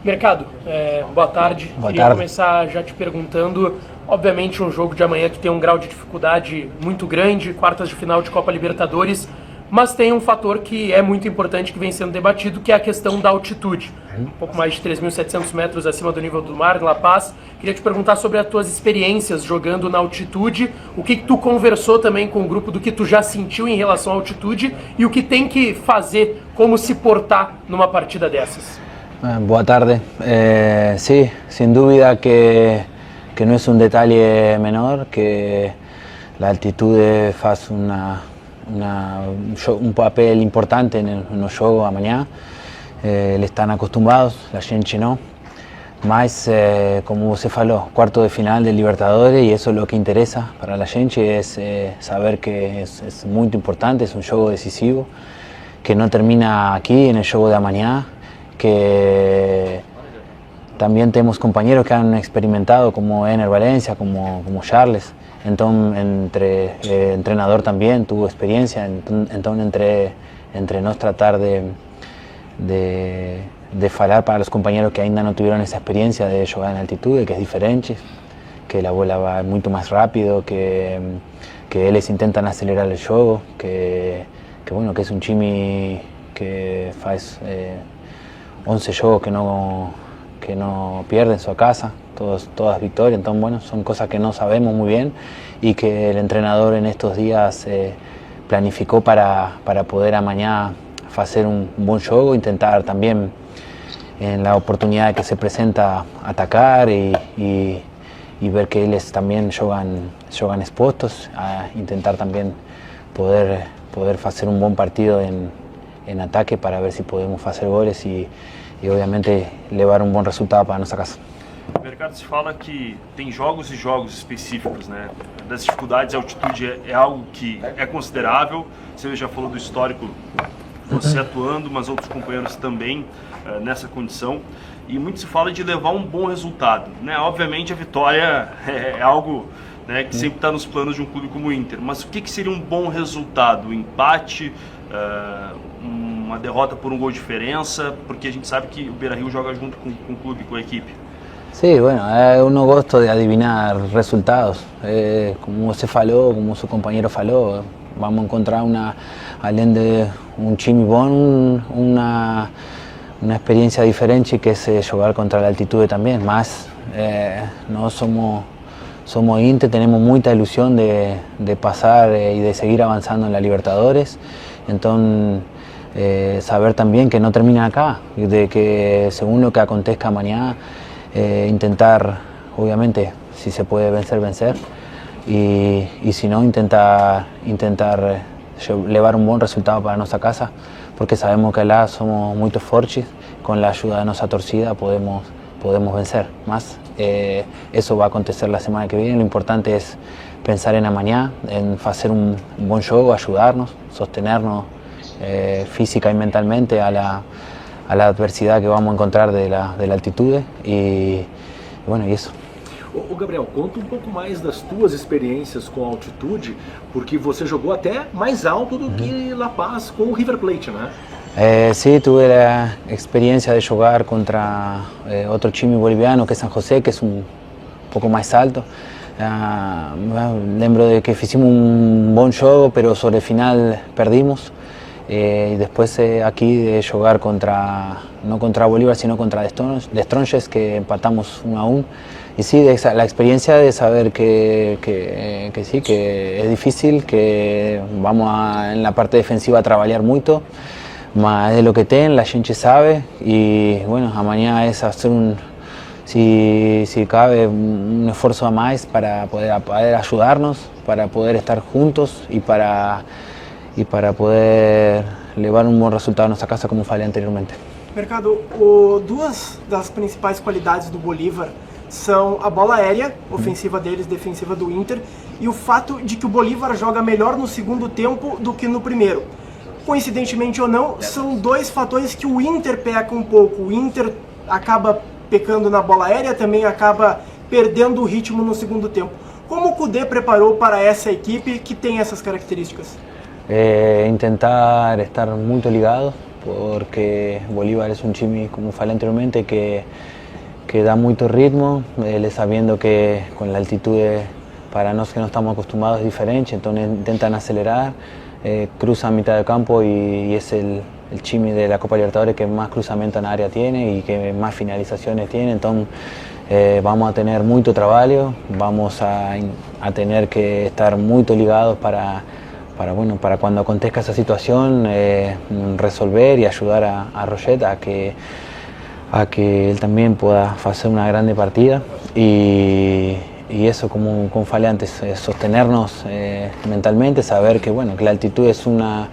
Mercado, boa tarde. Boa Queria tarde. começar já te perguntando, obviamente um jogo de amanhã que tem um grau de dificuldade muito grande, quartas de final de Copa Libertadores, mas tem um fator que é muito importante que vem sendo debatido, que é a questão da altitude. Um pouco mais de 3.700 metros acima do nível do mar, em La Paz. Queria te perguntar sobre as tuas experiências jogando na altitude, o que tu conversou também com o grupo do que tu já sentiu em relação à altitude e o que tem que fazer, como se portar numa partida dessas. Boa tarde. Sí, sin duda que no es un detalle menor, que la altitud hace un papel importante en los juegos amanhã. Eles están acostumbrados, la gente no. Mas, como você falou, cuarto de final de Libertadores, y eso es lo que interesa para la gente, es saber que es muy importante, es un juego decisivo, que no termina aquí en el juego de amanhã, que también tenemos compañeros que han experimentado como Ener Valencia, como Charles, entonces entrenador también tuvo experiencia, entonces entre nos tratar de falar para los compañeros que ainda no tuvieron esa experiencia de jugar en altitud, que es diferente, que la bola va mucho más rápido, que ellos intentan acelerar el juego, que bueno, que es un time que faz 11 juegos que no pierde en su casa, todas victorias, entonces bueno, son cosas que no sabemos muy bien y que el entrenador en estos días planificó para poder mañana hacer un buen juego, intentar también en la oportunidad que se presenta atacar y ver que ellos también juegan expuestos, a intentar también poder hacer un buen partido en ataque para ver si podemos hacer goles y obviamente levar um bom resultado para a nossa casa. Mercado, se fala que tem jogos e jogos específicos, né? Das dificuldades, a altitude é algo que é considerável. Você já falou do histórico, você atuando, mas outros companheiros também nessa condição. E muito se fala de levar um bom resultado, né? Obviamente a vitória é algo, né, que sempre está nos planos de um clube como o Inter. Mas o que seria um bom resultado? Um empate? Uma derrota por um gol de diferença, porque a gente sabe que o Beira-Rio joga junto com o clube, com a equipe. Sí, bueno, eu não gosto de adivinar resultados. Como você falou, como seu companheiro falou, vamos encontrar além de um time bom, uma experiência diferente que é jogar contra a altitude também. Mas nós somos Inter, temos muita ilusão de passar e de seguir avançando na Libertadores. Então, saber también que no termina acá, de que según lo que acontezca mañana, intentar, obviamente, si se puede vencer, y si no, intentar llevar un buen resultado para nuestra casa, porque sabemos que allá somos muy fuertes, con la ayuda de nuestra torcida podemos vencer. Más, eso va a acontecer la semana que viene, lo importante es pensar en mañana, en hacer un buen juego, ayudarnos, sostenernos física y mentalmente a la adversidad que vamos a encontrar de la altitud y bueno, y eso. Ô Gabriel, conta um pouco mais das tuas experiências com a altitude, porque você jogou até mais alto do que La Paz com o River Plate, né? Sí, tuve la experiencia de jugar contra otro time boliviano que es San José, que es un poco más alto. Lembro de que hicimos un buen juego, pero sobre el final perdimos. Y después aquí de jugar no contra Bolívar, sino contra The Strongest, que empatamos 1-1. Y sí, la experiencia de saber que sí, que es difícil, que vamos en la parte defensiva a trabajar mucho, mas es lo que la gente sabe, y bueno, mañana es hacer si cabe, un esfuerzo a más para poder ayudarnos, para poder estar juntos y para poder levar um bom resultado à nossa casa, como falei anteriormente. Mercado, duas das principais qualidades do Bolívar são a bola aérea, ofensiva deles, defensiva do Inter, e o fato de que o Bolívar joga melhor no segundo tempo do que no primeiro. Coincidentemente ou não, são dois fatores que o Inter peca um pouco. O Inter acaba pecando na bola aérea, também acaba perdendo o ritmo no segundo tempo. Como o Kudê preparou para essa equipe que tem essas características? Intentar estar muito ligado, porque Bolívar es un time, como falei anteriormente, que dá muito ritmo, ele sabiendo que con la altitud para nosotros que no estamos acostumbrados es diferente, entonces intentan acelerar, cruzan mitad del campo y es el time de la Copa Libertadores que más cruzamiento en área tiene y que más finalizaciones tiene, entonces vamos a tener mucho trabajo, vamos a tener que estar muy ligados para cuando acontezca esa situación resolver y ayudar a Roget a que él también pueda hacer una grande partida y eso, como falei antes, sostenernos mentalmente, saber que la altitud es una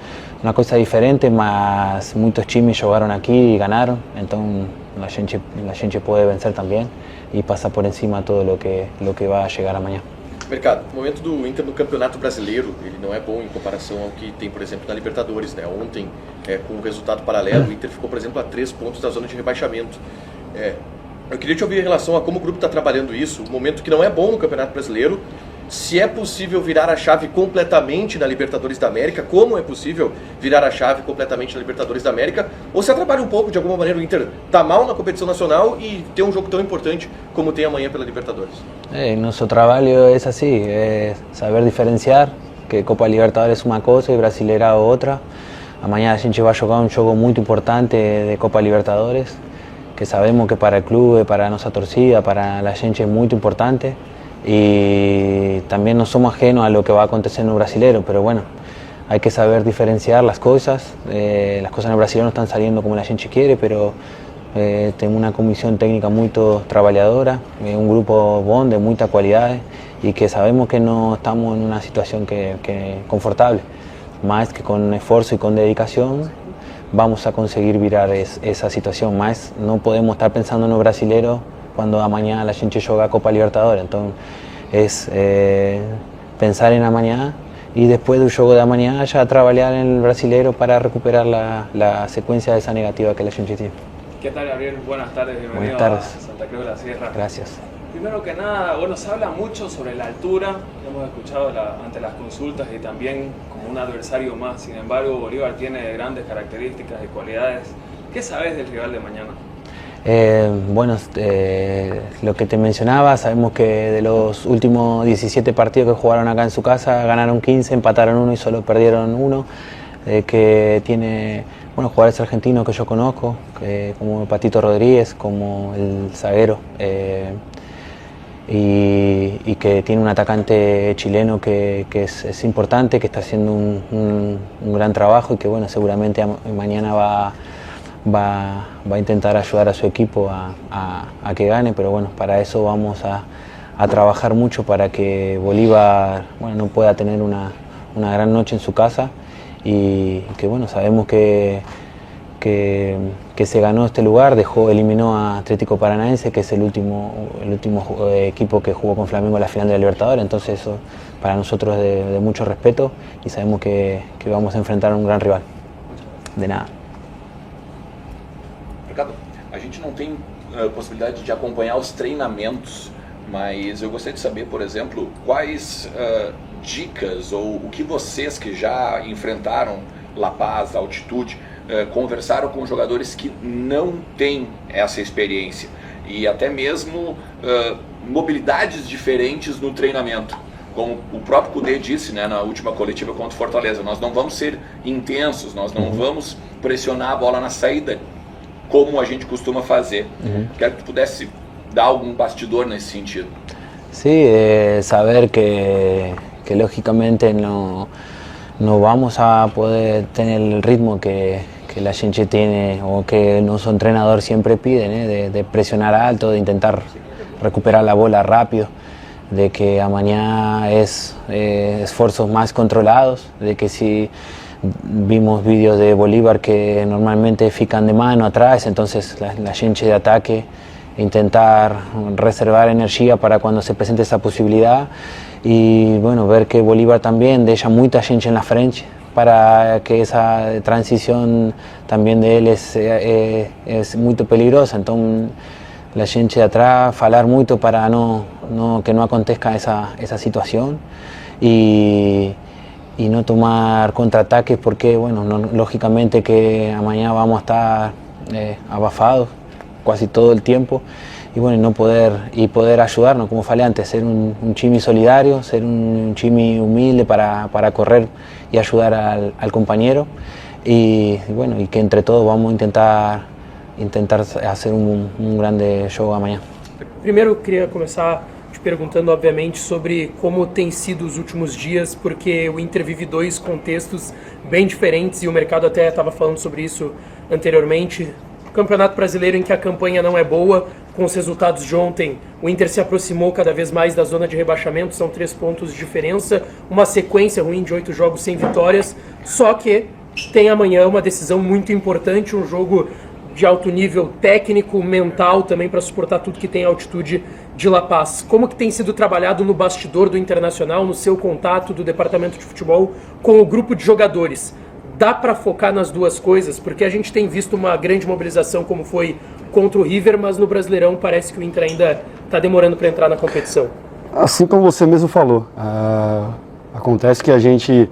cosa diferente, mas muchos times jugaron aquí y ganaron, entonces la gente puede vencer también y pasar por encima todo lo que va a llegar amanhã. Mercado, o momento do Inter no Campeonato Brasileiro, ele não é bom em comparação ao que tem, por exemplo, na Libertadores, né? Ontem, com um resultado paralelo, o Inter ficou, por exemplo, a 3 pontos da zona de rebaixamento. Eu queria te ouvir em relação a como o grupo está trabalhando isso, o momento que não é bom no Campeonato Brasileiro, se é possível virar a chave completamente na Libertadores da América, como é possível virar a chave completamente na Libertadores da América, ou se atrapalha um pouco, de alguma maneira, o Inter tá mal na competição nacional e ter um jogo tão importante como tem amanhã pela Libertadores. Nuestro trabajo es así, es saber diferenciar que Copa Libertadores es una cosa y Brasileirao otra. Amanhã a gente va a jugar un juego muy importante de Copa Libertadores, que sabemos que para el club, para nuestra torcida, para la gente es muy importante. Y también no somos ajenos a lo que va a acontecer en el Brasileiro, pero bueno, hay que saber diferenciar las cosas en el Brasileiro no están saliendo como la gente quiere, pero tengo una comisión técnica muy trabajadora, un grupo bon de mucha calidad y que sabemos que no estamos en una situación que confortable, más que con esfuerzo y con dedicación vamos a conseguir virar esa situación, más no podemos estar pensando en el Brasileiro cuando amanhã la gente juega Copa Libertadores, entonces es pensar en amanhã y después del juego de amanhã ya trabajar en el Brasileiro para recuperar la secuencia de esa negativa que la gente tiene. ¿Qué tal, Gabriel? Buenas tardes, bienvenido Buenas tardes. a Santa Cruz de la Sierra. Gracias. Primero que nada, bueno, se habla mucho sobre la altura, hemos escuchado ante las consultas y también como un adversario más, sin embargo Bolívar tiene grandes características y cualidades. ¿Qué sabes del rival de mañana? Lo que te mencionaba, sabemos que de los últimos 17 partidos que jugaron acá en su casa, ganaron 15, empataron 1 y solo perdieron 1, que tiene jugadores argentinos que yo conozco, como Patito Rodríguez, como el zaguero, y que tiene un atacante chileno que es importante, que está haciendo un gran trabajo y que seguramente mañana va a intentar ayudar a su equipo a que gane, pero para eso vamos a trabajar mucho para que Bolívar no pueda tener una gran noche en su casa y que sabemos que se ganó este lugar, eliminó a Atlético Paranaense, que es el último equipo que jugó con Flamengo en la final de la Libertadores, entonces eso para nosotros es de mucho respeto y sabemos que vamos a enfrentar a un gran rival. De nada. Mercado, a gente não tem possibilidade de acompanhar os treinamentos, mas eu gostaria de saber, por exemplo, quais dicas ou o que vocês que já enfrentaram La Paz, a altitude, conversaram com jogadores que não têm essa experiência e até mesmo mobilidades diferentes no treinamento. Como o próprio Cudê disse, né, na última coletiva contra o Fortaleza, nós não vamos ser intensos, nós não vamos pressionar a bola na saída, como a gente costuma fazer. Quero que tu pudesse dar algum bastidor nesse sentido. Sí, saber que lógicamente no vamos a poder tener el ritmo que la gente tiene o que nuestro entrenador siempre pide, de presionar alto, de intentar recuperar la bola rápido, de que mañana es esfuerzos más controlados, de que si vimos vídeos de Bolívar que normalmente fican de mano atrás, entonces la gente de ataque intentar reservar energía para cuando se presente esa posibilidad y ver que Bolívar también deja mucha gente en la frente para que esa transición también de él es muy peligrosa, entonces la gente de atrás falar mucho para que no acontezca esa situación y y no tomar contraataques porque, bueno, lógicamente que mañana vamos a estar abafados casi todo el tiempo y bueno, poder ayudarnos, como falei antes, ser un chimi solidario, ser un chimi humilde para correr y ayudar al compañero y bueno, y que entre todos vamos a intentar hacer um grande jogo amanhã. Primeiro eu queria começar te perguntando, obviamente, sobre como tem sido os últimos dias, porque o Inter vive dois contextos bem diferentes e o mercado até estava falando sobre isso anteriormente. Campeonato Brasileiro em que a campanha não é boa, com os resultados de ontem, o Inter se aproximou cada vez mais da zona de rebaixamento, são 3 pontos de diferença, uma sequência ruim de 8 jogos sem vitórias, só que tem amanhã uma decisão muito importante, um jogo de alto nível técnico, mental também para suportar tudo que tem a altitude de La Paz. Como que tem sido trabalhado no bastidor do Internacional, no seu contato do departamento de futebol com o grupo de jogadores? Dá para focar nas duas coisas? Porque a gente tem visto uma grande mobilização como foi contra o River, mas no Brasileirão parece que o Inter ainda está demorando para entrar na competição. Assim como você mesmo falou, acontece que a gente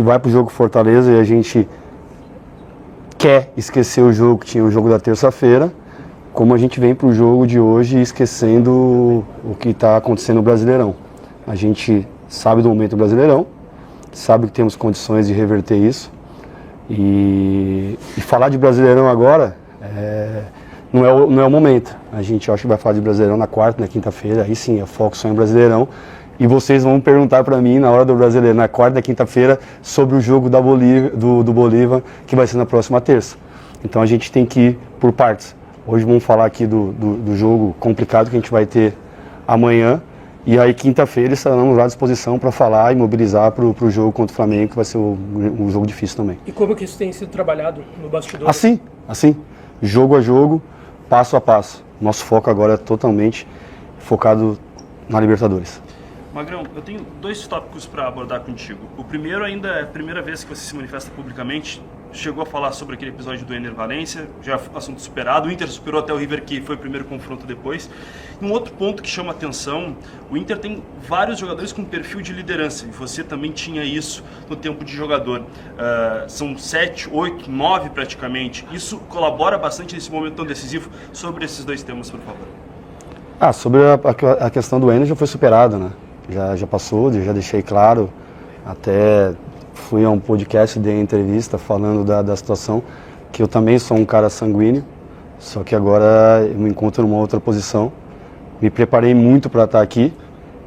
vai para o jogo Fortaleza e a gente quer esquecer o jogo que tinha o jogo da terça-feira, como a gente vem para o jogo de hoje esquecendo o que está acontecendo no Brasileirão. A gente sabe do momento do Brasileirão, sabe que temos condições de reverter isso e falar de Brasileirão agora não é o momento. A gente acho que vai falar de Brasileirão na quarta, na quinta-feira, aí sim, é foco só em Brasileirão. E vocês vão perguntar para mim na hora do Brasileiro, na quarta e quinta-feira, sobre o jogo do Bolívar, que vai ser na próxima terça. Então a gente tem que ir por partes. Hoje vamos falar aqui do jogo complicado que a gente vai ter amanhã. E aí quinta-feira estaremos à disposição para falar e mobilizar para o jogo contra o Flamengo, que vai ser um jogo difícil também. E como que isso tem sido trabalhado no bastidor? Assim, jogo a jogo, passo a passo. Nosso foco agora é totalmente focado na Libertadores. Magrão, eu tenho 2 tópicos para abordar contigo. O primeiro ainda é a primeira vez que você se manifesta publicamente. Chegou a falar sobre aquele episódio do Ener Valencia, já é assunto superado. O Inter superou até o River, que foi o primeiro confronto depois. E um outro ponto que chama atenção, o Inter tem vários jogadores com perfil de liderança, e você também tinha isso no tempo de jogador. São 7, 8, 9 praticamente. Isso colabora bastante nesse momento tão decisivo. Sobre esses 2 temas, por favor. Sobre a questão do Ener já foi superada, né? Já passou, já deixei claro, até fui a um podcast, dei entrevista falando da situação, que eu também sou um cara sanguíneo, só que agora eu me encontro numa outra posição. Me preparei muito para estar aqui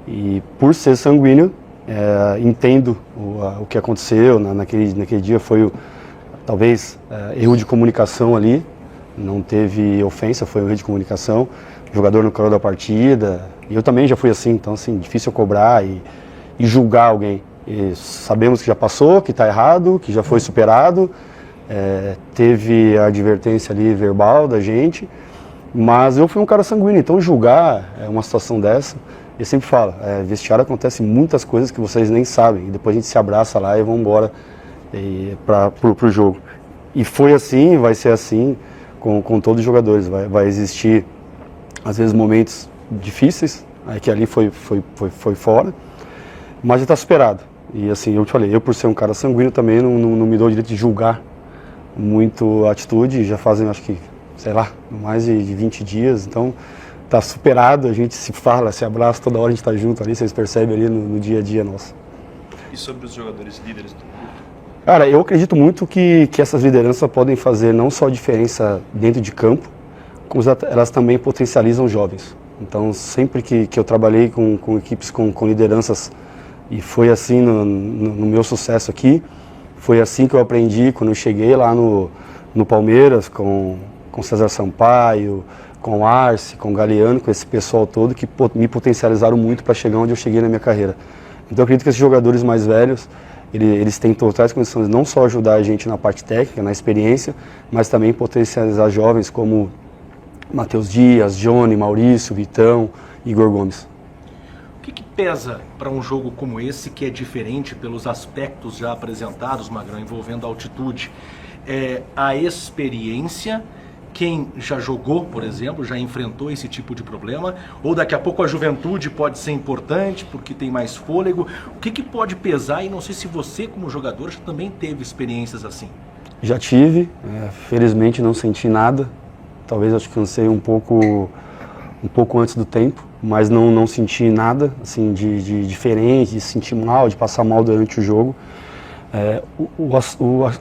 e por ser sanguíneo, entendo o que aconteceu naquele dia, foi talvez erro de comunicação ali, não teve ofensa, foi um erro de comunicação, jogador no calor da partida. E eu também já fui assim, então assim, difícil cobrar e julgar alguém. E sabemos que já passou, que está errado, que já foi superado, teve a advertência ali verbal da gente, mas eu fui um cara sanguíneo, então julgar uma situação dessa, eu sempre falo, vestiário acontece muitas coisas que vocês nem sabem, e depois a gente se abraça lá e vamos embora pro jogo. E foi assim, vai ser assim com todos os jogadores, vai existir às vezes momentos difíceis, que ali foi fora, mas já está superado. E assim, eu te falei, eu por ser um cara sanguíneo também não me dou o direito de julgar muito a atitude, já fazem acho que, sei lá, mais de 20 dias, então está superado, a gente se fala, se abraça, toda hora a gente está junto ali, vocês percebem ali no dia a dia nosso. E sobre os jogadores líderes do grupo? Cara, eu acredito muito que essas lideranças podem fazer não só diferença dentro de campo, como elas também potencializam jovens. Então, sempre que eu trabalhei com equipes com lideranças, e foi assim no meu sucesso aqui, foi assim que eu aprendi quando eu cheguei lá no Palmeiras, com César Sampaio, com Arce, com Galeano, com esse pessoal todo, que me potencializaram muito para chegar onde eu cheguei na minha carreira. Então, eu acredito que esses jogadores mais velhos, eles têm totais condições de não só ajudar a gente na parte técnica, na experiência, mas também potencializar jovens como Matheus Dias, Johnny, Maurício, Vitão, Igor Gomes. O que pesa para um jogo como esse, que é diferente pelos aspectos já apresentados, Magrão, envolvendo a altitude? A experiência quem já jogou, por exemplo, já enfrentou esse tipo de problema? Ou daqui a pouco a juventude pode ser importante porque tem mais fôlego? O que pode pesar? E não sei se você, como jogador, já também teve experiências assim. Já tive, felizmente não senti nada. Talvez acho que cansei um pouco antes do tempo, mas não senti nada assim, de diferente, de sentir mal, de passar mal durante o jogo.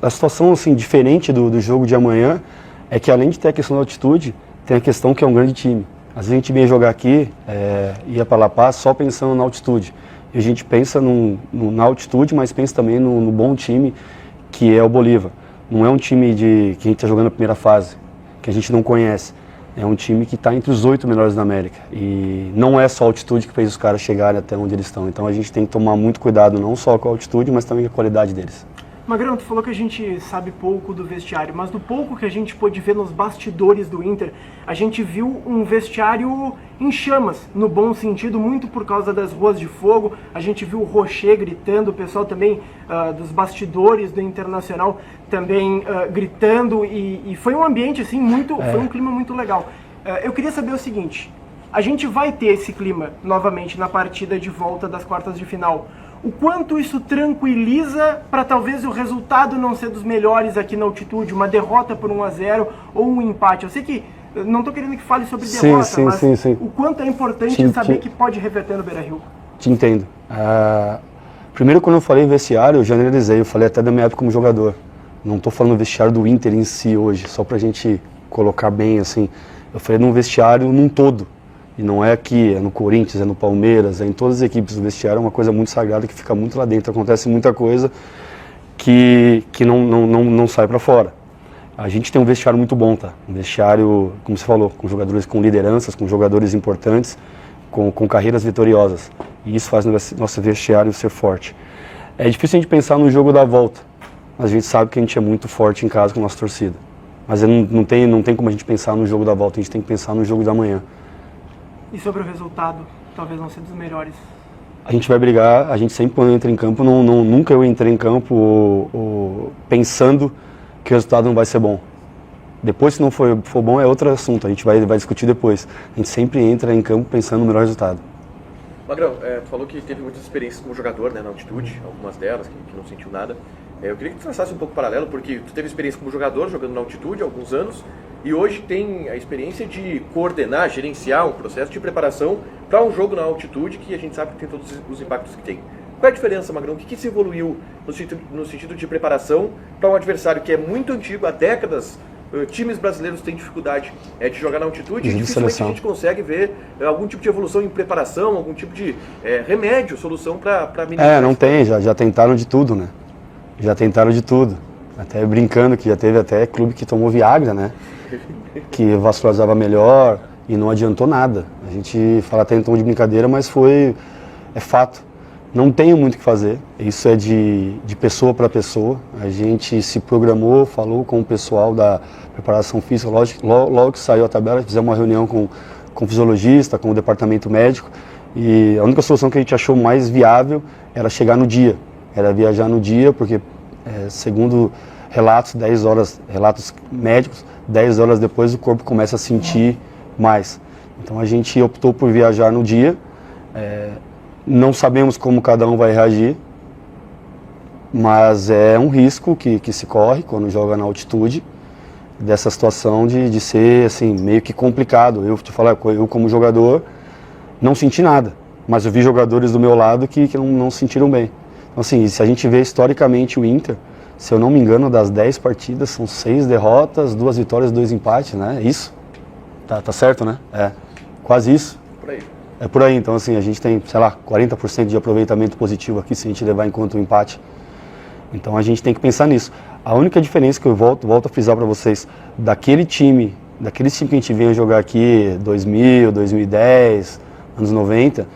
A situação assim, diferente do jogo de amanhã é que, além de ter a questão da altitude, tem a questão que é um grande time. Às vezes a gente vem jogar aqui, ia para La Paz só pensando na altitude. E a gente pensa na altitude, mas pensa também no bom time que é o Bolívar. Não é um time que a gente está jogando a primeira fase, que a gente não conhece. É um time que está entre os 8 melhores da América. E não é só a altitude que fez os caras chegarem até onde eles estão. Então a gente tem que tomar muito cuidado, não só com a altitude, mas também com a qualidade deles. Magrão, tu falou que a gente sabe pouco do vestiário, mas do pouco que a gente pôde ver nos bastidores do Inter, a gente viu um vestiário em chamas, no bom sentido, muito por causa das ruas de fogo. A gente viu o Rocher gritando, o pessoal também dos bastidores do Internacional também gritando, e foi um ambiente assim foi um clima muito legal. Eu queria saber o seguinte: a gente vai ter esse clima novamente na partida de volta das quartas de final. O quanto isso tranquiliza para talvez o resultado não ser dos melhores aqui na altitude, uma derrota por 1-0 ou um empate? Eu sei que não estou querendo que fale sobre derrota, mas o quanto é importante saber que pode reverter no Beira-Rio. Te entendo. Primeiro, quando eu falei vestiário, eu generalizei, eu falei até da minha época como jogador. Não estou falando vestiário do Inter em si hoje, só para a gente colocar bem assim. Eu falei num vestiário num todo. E não é aqui, é no Corinthians, é no Palmeiras, é em todas as equipes. O vestiário é uma coisa muito sagrada que fica muito lá dentro. Acontece muita coisa que não sai para fora. A gente tem um vestiário muito bom, tá? Um vestiário, como você falou, com jogadores com lideranças, com jogadores importantes, com carreiras vitoriosas. E isso faz nosso vestiário ser forte. É difícil a gente pensar no jogo da volta, mas a gente sabe que a gente é muito forte em casa com a nossa torcida. Mas não tem como a gente pensar no jogo da volta, a gente tem que pensar no jogo da manhã. E sobre o resultado, talvez não seja dos melhores? A gente vai brigar, a gente sempre quando entra em campo, nunca eu entrei em campo pensando que o resultado não vai ser bom. Depois, se não for bom, é outro assunto, a gente vai discutir depois. A gente sempre entra em campo pensando no melhor resultado. Magrão, tu falou que teve muitas experiências como jogador, né, na altitude, algumas delas que não sentiu nada. Eu queria que tu traçasse um pouco paralelo, porque tu teve experiência como jogador, jogando na altitude há alguns anos, e hoje tem a experiência de coordenar, gerenciar um processo de preparação para um jogo na altitude, que a gente sabe que tem todos os impactos que tem. Qual é a diferença, Magrão? O que se evoluiu no sentido de preparação para um adversário que é muito antigo, há décadas? Times brasileiros têm dificuldade de jogar na altitude, e dificilmente a gente consegue ver algum tipo de evolução em preparação, algum tipo de remédio, solução para minimizar. Não tem, já tentaram de tudo, né? Já tentaram de tudo. Até brincando que já teve até clube que tomou Viagra, né? Que vascularizava melhor e não adiantou nada. A gente fala até em tom de brincadeira, mas é fato. Não tenho muito o que fazer, isso é de pessoa para pessoa. A gente se programou, falou com o pessoal da preparação física, logo que saiu a tabela, fizemos uma reunião com o fisiologista, com o departamento médico, e a única solução que a gente achou mais viável era chegar no dia, era viajar no dia, porque segundo relatos médicos, 10 horas depois o corpo começa a sentir mais. Então a gente optou por viajar no dia. Não sabemos como cada um vai reagir, mas é um risco que se corre quando joga na altitude, dessa situação de ser assim, meio que complicado. Eu como jogador não senti nada, mas eu vi jogadores do meu lado que não sentiram bem. Então assim, se a gente vê historicamente o Inter, se eu não me engano, das 10 partidas, são 6 derrotas, 2 vitórias, 2 empates, né? Isso? Tá certo, né? Quase isso. Por aí. É por aí, então assim, a gente tem, 40% de aproveitamento positivo aqui, se a gente levar em conta o empate. Então a gente tem que pensar nisso. A única diferença que eu volto a frisar para vocês, daquele time que a gente veio jogar aqui, 2000, 2010, anos 90,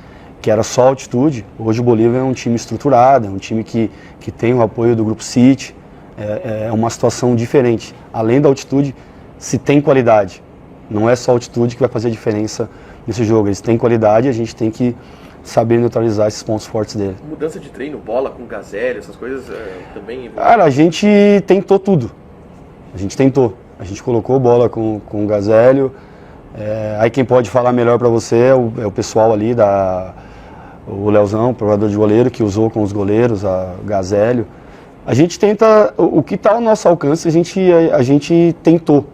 que era só altitude, hoje o Bolívar é um time estruturado, é um time que tem o apoio do Grupo City, é uma situação diferente. Além da altitude, se tem qualidade, não é só a altitude que vai fazer a diferença nesse jogo. Eles têm qualidade, a gente tem que saber neutralizar esses pontos fortes dele. Mudança de treino, bola com gazelle, essas coisas também... Cara, a gente tentou tudo. A gente tentou. A gente colocou bola com o Gazélio. Aí quem pode falar melhor para você é o pessoal ali, o Leozão, provedor de goleiro, que usou com os goleiros, a Gazélio. A gente tenta, o que está ao nosso alcance, a gente tentou.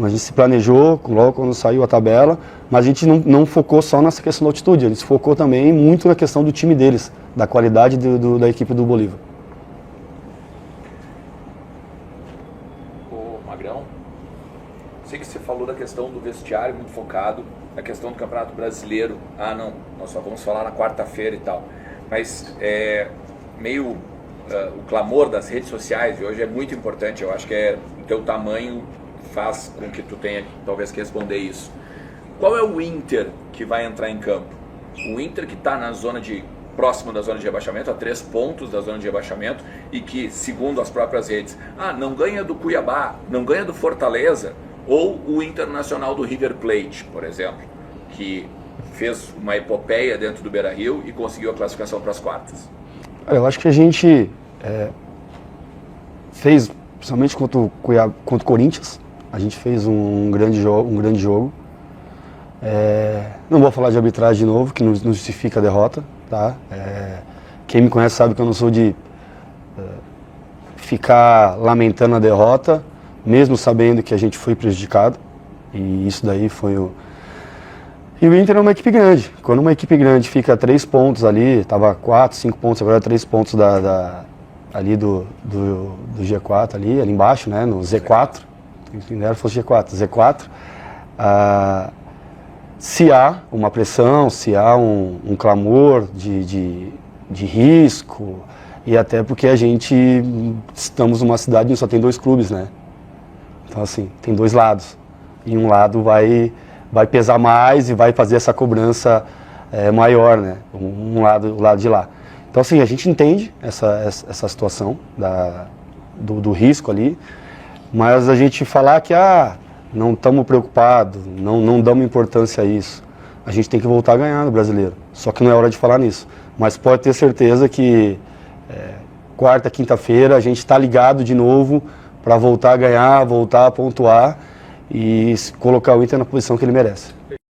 A gente se planejou, logo quando saiu a tabela, mas a gente não focou só nessa questão da altitude, a gente focou também muito na questão do time deles, da qualidade da equipe do Bolívar. Ô Magrão, sei que você falou da questão do vestiário muito focado, a questão do Campeonato Brasileiro, não, nós só vamos falar na quarta-feira e tal, mas meio o clamor das redes sociais de hoje é muito importante, eu acho que o teu tamanho faz com que tu tenha talvez que responder isso. Qual é o Inter que vai entrar em campo? O Inter que está próximo da zona de rebaixamento, a 3 pontos da zona de rebaixamento, e que, segundo as próprias redes, não ganha do Cuiabá, não ganha do Fortaleza, ou o Internacional do River Plate, por exemplo, que fez uma epopeia dentro do Beira-Rio e conseguiu a classificação para as quartas. Eu acho que a gente fez, principalmente contra o Corinthians, a gente fez um grande jogo. Não vou falar de arbitragem de novo, que não justifica a derrota. Tá? Quem me conhece sabe que eu não sou de ficar lamentando a derrota, mesmo sabendo que a gente foi prejudicado. E isso daí foi o... E o Inter é uma equipe grande. Quando uma equipe grande fica 3 pontos ali, estava 4, 5 pontos, agora 3 pontos ali do G4, ali embaixo, né, no Z4. Quem dera fosse G4. Se há uma pressão, se há um clamor de risco, e até porque estamos numa cidade onde só tem 2 clubes, né? Então, assim, tem 2 lados. E um lado vai pesar mais e vai fazer essa cobrança maior, né? O lado de lá. Então, assim, a gente entende essa situação do risco ali, mas a gente falar que não estamos preocupados, não damos importância a isso. A gente tem que voltar a ganhar no Brasileiro. Só que não é hora de falar nisso. Mas pode ter certeza que quarta, quinta-feira a gente está ligado de novo para voltar a ganhar, voltar a pontuar e colocar o Inter na posição que ele merece.